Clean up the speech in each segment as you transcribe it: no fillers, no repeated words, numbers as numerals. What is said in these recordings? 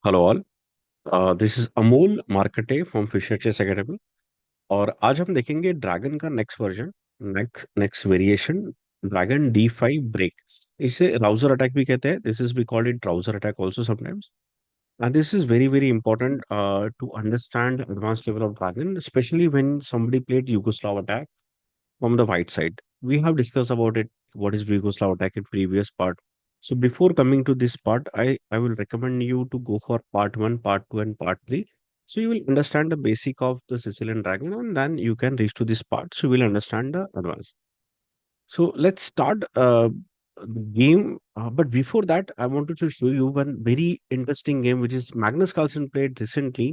Hello all. This is Amol Markate from Fischer chess academy. और आज हम देखेंगे ड्रैगन का next version, next next variation, dragon D5 break. इसे राउजर अटैक भी कहते हैं। This is we called it Rauzer attack also sometimes. And this is very very important to understand advance level of dragon, specially when somebody played Yugoslav attack from the white side. We have discussed about it, what is Yugoslav attack in previous part. So before coming to this part, I will recommend you to go for part one, part two, and part three. So you will understand the basic of the Sicilian dragon, and then you can reach to this part. So you will understand the advance. So let's start the game. But before that, I wanted to show you one very interesting game which is Magnus Carlsen played recently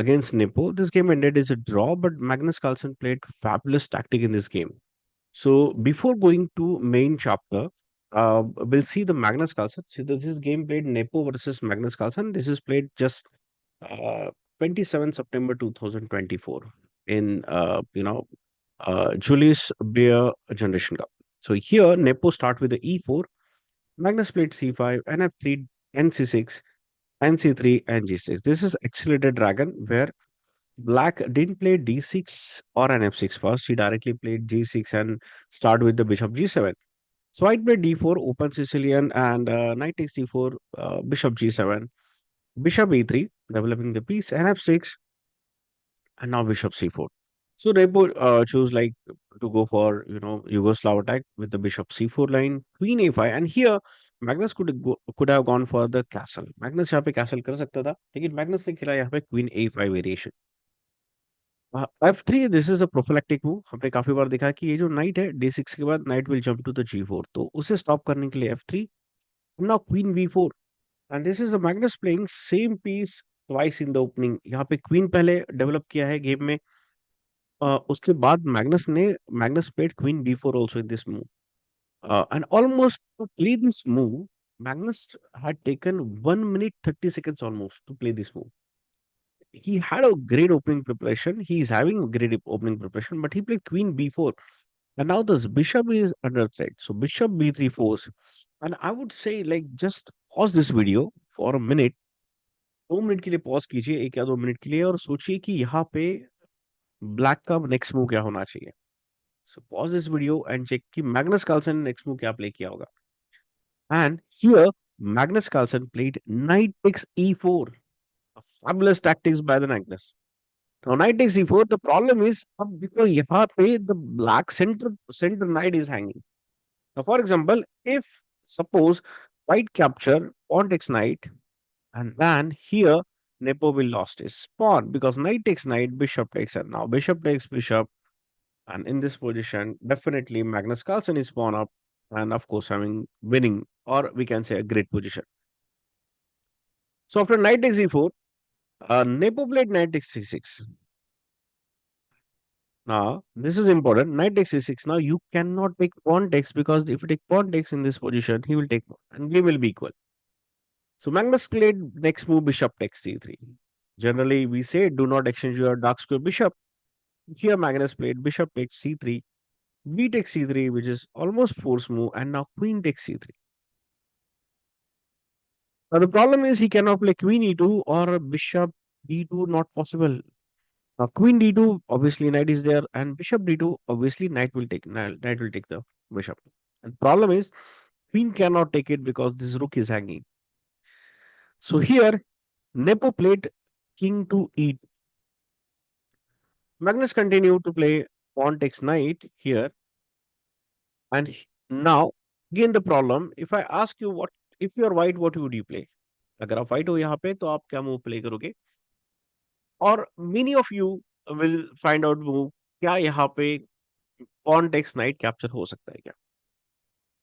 against Nepo. This game ended as a draw, but Magnus Carlsen played fabulous tactic in this game. So before going to main chapter, we'll see the Magnus Carlsen. So this is game played Nepo versus Magnus Carlsen. This is played just uh, 27 September 2024 in Julius Beer Generation Cup. So here Nepo start with the E4, Magnus played C5, NF3, NC6, NC3, and G6. This is accelerated dragon where Black didn't play D6 or an F6 first. He directly played G6 and start with the bishop G7. So White played D4, open Sicilian, and knight takes D4, bishop G7, bishop E3, developing the piece, and F6, and now bishop C4. So Repo choose like to go for Yugoslav attack with the bishop C4 line, queen A5, and here Magnus could have gone for the castle. Magnus यहाँ पे castle कर सकता था, लेकिन Magnus ने खेला यहाँ पे queen A5 variation. F3, this is a prophylactic move. हमने काफी बार देखा कि ये जो नाइट है D6 के बाद knight will jump to the G4, तो उसे स्टॉप करने के लिए F3, now queen V4, and this is a Magnus playing same piece twice in the opening. यहाँ पे क्वीन पहले डेवलप किया है गेम में, उसके बाद Magnus played queen D4 also in this move, and almost two play this move Magnus had taken 1 minute 30 seconds almost to play this move. He had a great opening preparation. He is having a great opening preparation, but he played queen B4. And now this bishop is under threat. So bishop B3 force. And I would say like just pause this video for a minute. 2 minute के लिए pause कीजिए, 1 या 2 minute के लिए, और सोचिए कि यहाँ पे ब्लैक का नेक्स्ट मूव क्या होना चाहिए. So pause this video and check कि मैग्नस कार्लसन ने नेक्स्ट मूव क्या प्ले किया होगा. And here Magnus Carlsen played knight takes e4. A fabulous tactics by the Magnus. Now knight takes e4. The problem is अब देखो यहाँ पे the black center knight is hanging. Now for example, if suppose white capture pawn takes knight, and then here Nepo will lost his pawn because knight takes knight, bishop takes, and now bishop takes bishop, and in this position definitely Magnus Carlsen is pawn up, and of course having winning, or we can say a great position. So after knight takes e4, Nepo played knight takes c6. Now, this is important. Knight takes c6. Now, you cannot take pawn takes because if you take pawn takes in this position, he will take pawn and game will be equal. So, Magnus played next move bishop takes c3. Generally, we say do not exchange your dark square bishop. Here, Magnus played bishop takes c3, b takes c3, which is almost force move, and now queen takes c3. Now, the problem is he cannot play queen e2 or bishop d2, not possible. Queen d2, obviously knight is there, and bishop d2, obviously knight will take the bishop. And problem is queen cannot take it because this rook is hanging. So here Nepo played king to e2. Magnus continued to play pawn takes knight here, and now again the problem. If I ask you what if you are white, what would you play? अगर आप white हो यहाँ पे तो आप क्या move play करोगे? और many of you will find out move क्या यहाँ पे pawn takes knight कैप्चर हो सकता है क्या?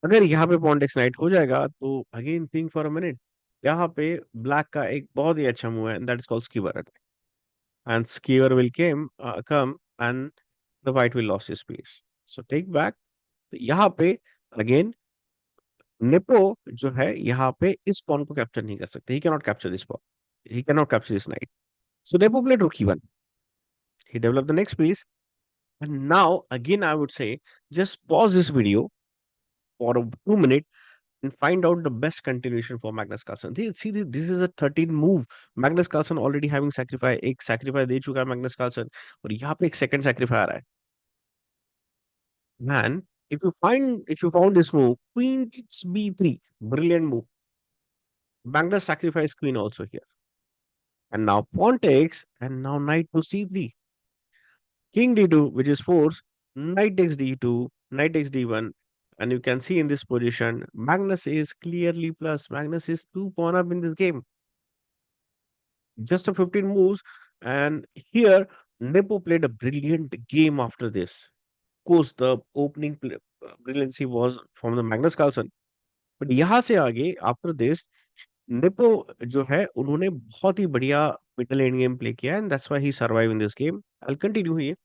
अगर यहाँ पे pawn takes knight हो जाएगा तो again think for a minute, यहाँ पे ब्लैक का एक बहुत ही अच्छा मूव है, that is called skewer attack, and skewer will come and the white will lose his piece. So take back. तो यहाँ पे अगेन नेपो जो है यहाँ पे इस पॉन को कैप्चर नहीं कर सकते. He cannot capture this pawn, he cannot capture this knight. So Nepo played rook e1. He developed the next piece, and now again I would say just pause this video for 2 minutes and find out the best continuation for Magnus Carlsen. See, this is a 13 move. Magnus Carlsen already having sacrifice, एक sacrifice दे चुका है Magnus Carlsen, और यहाँ पे एक second sacrifice आ रहा है. Man, if you found this move, Queen takes B3, brilliant move. Magnus sacrifice Queen also here, and now Pawn takes, and now Knight to C3, King D2, which is force, Knight takes D2, Knight takes D1, and you can see in this position, Magnus is clearly plus. Magnus is 2 pawn up in this game. Just a 15 moves, and here Nepo played a brilliant game after this. Of course, the opening brilliancy was from the Magnus Carlsen, but यहाँ से आगे after this nepo जो है उन्होंने बहुत ही बढ़िया middle end game play किया and that's why he survive in this game. I will continue here.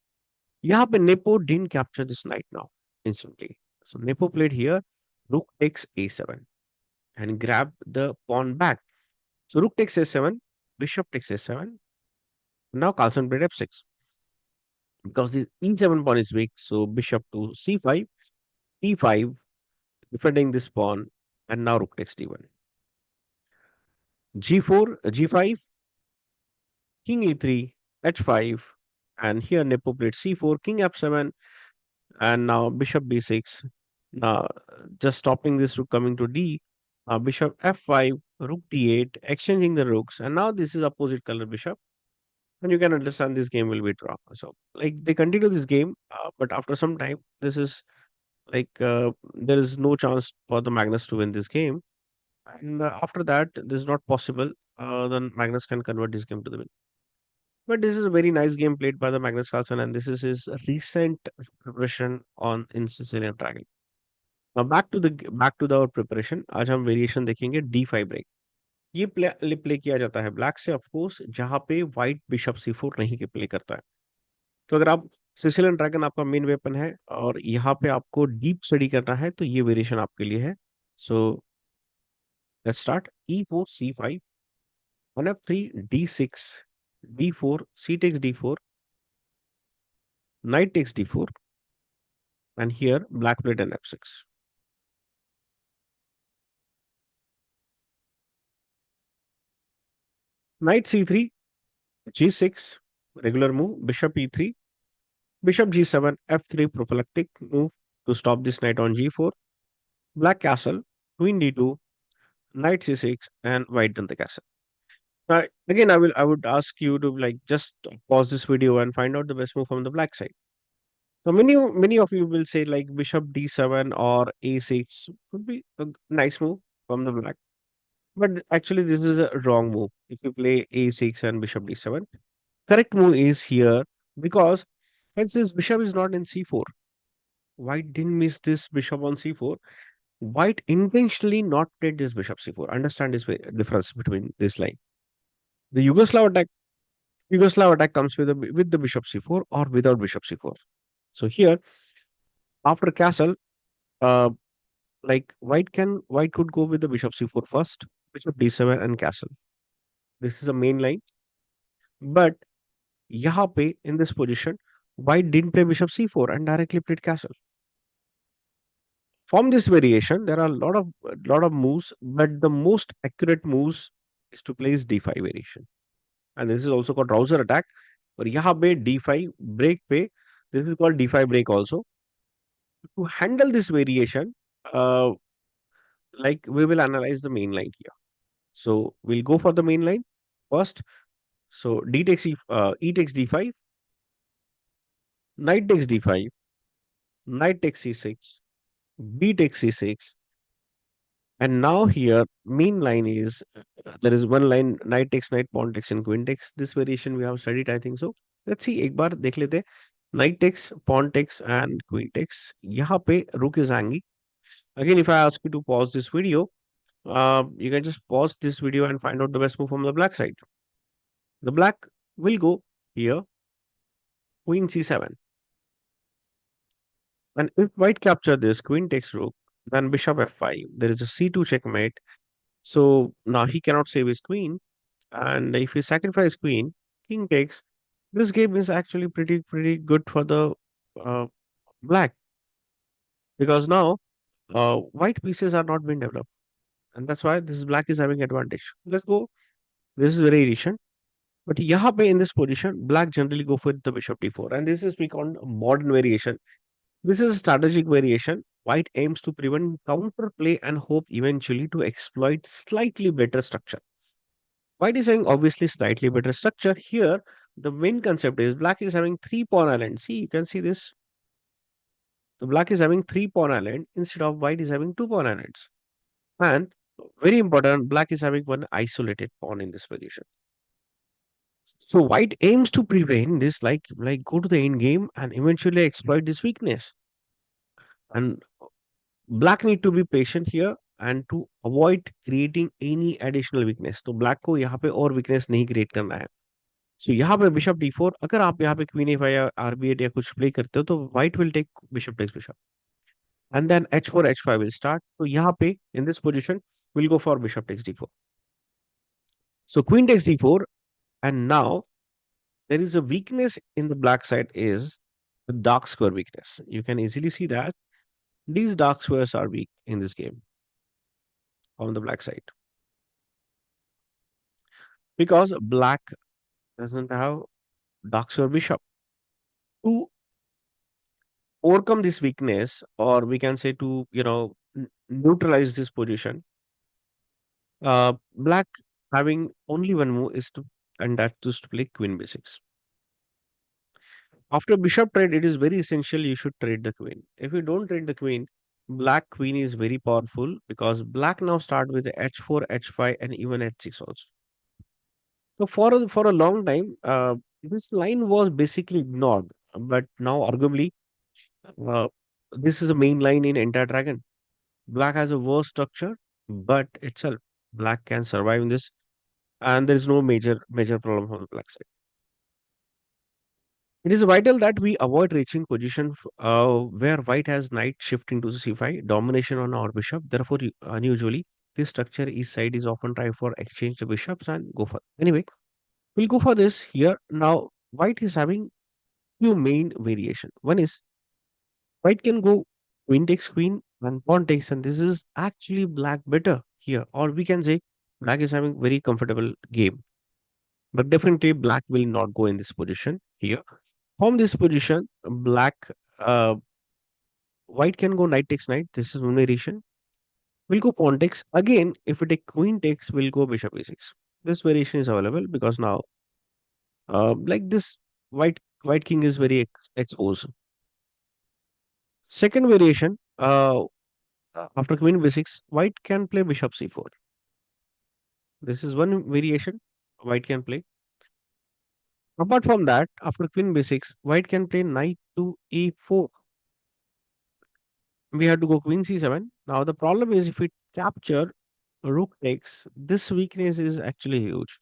यहाँ पे nepo didn't capture this night now instantly. So Nepo played here, rook takes a7 and grab the pawn back. So rook takes a7, bishop takes a7. Now Carlsen played f6 because the e7 pawn is weak. So bishop to c5, e5, defending this pawn, and now rook takes d1. g4, g5, king e3, h5, and here Nepo played c4, king f7, and now bishop b6. Now just stopping this rook coming to d. Bishop f5, rook d8, exchanging the rooks, and now this is opposite color bishop, and you can understand this game will be draw. So like they continue this game, but after some time, this is like there is no chance for the Magnus to win this game, and after that, this is not possible. Then Magnus can convert this game to the win. But this is a very nice game played by the Magnus Carlsen, and this is his recent preparation on in Sicilian Dragon. Now back to the our preparation. आज हम variation देखेंगे D5 break. ये play किया जाता है black से, of course, जहां पे व्हाइट बिशप C4 नहीं के प्ले करता है. तो अगर आप सिसिलियन ड्रैगन आपका मेन वेपन है और यहाँ पे आपको डीप स्टडी करना है तो ये वेरिएशन आपके लिए है. So let's start. E4 C5, on F3 D6, D4, C takes D4, knight takes D4, and here black played an F6. Knight C3, G6, regular move, bishop E3, bishop G7, F3 prophylactic move to stop this knight on G4, black castle, queen D2, knight C6, and white done the castle. Now, again, I would ask you to like just pause this video and find out the best move from the black side. So many of you will say like bishop D7 or A6 would be a nice move from the black. But actually, this is a wrong move. If you play A6 and bishop D7, correct move is here because hence this bishop is not in C4. White didn't miss this bishop on C4. White intentionally not played this bishop C4. Understand this difference between this line. The Yugoslav attack comes with the bishop C4 or without bishop C4. So here, after castle, uh, like white could go with the bishop C4 first, bishop D7 and castle. This is a main line. But यहाँ पे in this position, white didn't play bishop C4 and directly played castle. From this variation, there are a lot of moves, but the most accurate moves is to place D5 variation, and this is also called rouser attack. और यहाँ पे D5 break पे, this is called D5 break also. To handle this variation, uh, like we will analyze the main line here. So we'll go for the main line first. So E takes D5, knight takes D5, knight takes C6, B takes C6, and now here main line is there is one line knight takes knight, pawn takes and queen takes. This variation we have studied, I think so. Let's see एक बार देख लेते हैं. Knight takes, pawn takes and queen takes. यहाँ पे rook is hanging. Again, if I ask you to pause this video, you can just pause this video and find out the best move from the black side. The black will go here, queen c7. And if white capture this, queen takes rook, then bishop f5. There is a c2 checkmate. So now he cannot save his queen. And if he sacrifices queen, king takes. This game is actually pretty good for the uh, black because now white pieces are not being developed. and that's why this black is having advantage. Let's go. This is very recent. But यहाँ पे in this position, black generally go for the bishop d4, and this is we call modern variation. This is a strategic variation. White aims to prevent counterplay and hope eventually to exploit slightly better structure. White is having obviously slightly better structure here. The main concept is black is having three pawn island. See, you can see this. The black is having three pawn island instead of white is having two pawn islands. And very important, black is having one isolated pawn in this position. So white aims to prevent this, like go to the end game and eventually exploit this weakness. And black need to be patient here and to avoid creating any additional weakness. तो black को यहाँ पे और weakness नहीं create करना है. So यहाँ पे bishop d4, अगर आप यहाँ पे queen a5 या rb8 या कुछ play करते हो तो white will take bishop takes bishop and then h4 h5 will start. तो यहाँ पे in this position we'll go for bishop takes d4. So queen takes d4, and now there is a weakness in the black side is the dark square weakness. You can easily see that these dark squares are weak in this game on the black side because black doesn't have dark square bishop. To overcome this weakness, or we can say to neutralize this position, black having only one move is to, and that's just to play queen b6. After bishop trade, it is very essential you should trade the queen. If you don't trade the queen, black queen is very powerful because black now start with h4, h5, and even h6 also. So for a long time, this line was basically ignored, but now arguably, uh, this is a main line in entire dragon. Black has a worse structure, but itself black can survive in this, and there is no major problem on the black side. It is vital that we avoid reaching position where white has knight shifting to the c5, domination on our bishop. Therefore, unusually, this structure each side is often try for exchange the bishops and go for. Anyway, we'll go for this here. Now, white is having few main variation. One is white can go queen takes queen and pawn takes, and this is actually black better here. Or we can say black is having very comfortable game. But definitely black will not go in this position here. From this position, black uh, white can go knight takes knight. This is one variation. We'll go pawn takes. Again, if we take queen takes, we'll go bishop a6. This variation is available because now like this white king is very exposed. Second variation, after queen b6, white can play bishop c4. This is one variation white can play. Apart from that, after queen b6, white can play knight to e4. We have to go queen c7. Now the problem is if we capture rook takes, this weakness is actually huge.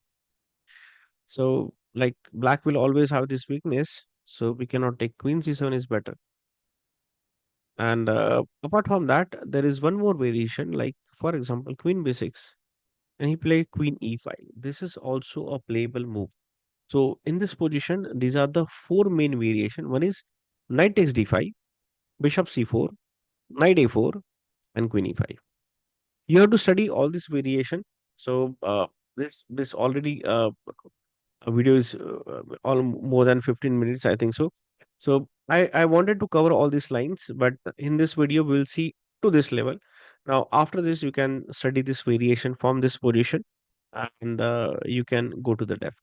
So like black will always have this weakness. So we cannot take queen c7 is better. And apart from that, there is one more variation, like for example, queen b6, and he played queen e5. This is also a playable move. So in this position, these are the four main variation. One is knight takes d5, bishop c4, knight a4, and queen e5. You have to study all this variation. So this already video is all more than 15 minutes, I think so. So I wanted to cover all these lines, but in this video we'll see to this level. Now after this you can study this variation from this position, and you can go to the depth.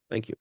Thank you.